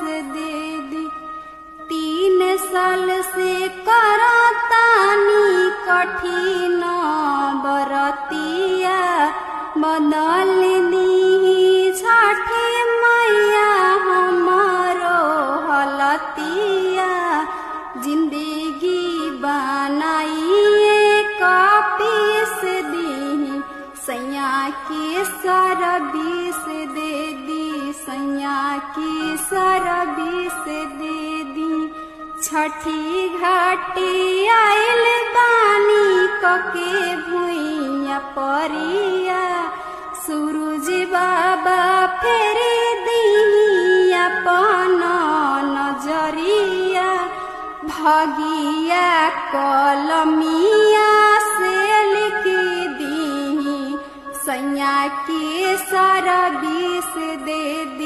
दे दी। 3 साल से करतानी कठिन बरतिया, बदल दी छठी मैया हमारो हलतिया। जिंदगी बनाइए कापीस दी, सैया की सर्विस दे दी, सैया की सर्विस दे दी। छठी घाटी आइल बानी कके भुइया परिया, सूरज बाबा फेरी दी अपन नजरिया। भगिया कलमिया से लिख दी, सैया की सर्विस दे दी।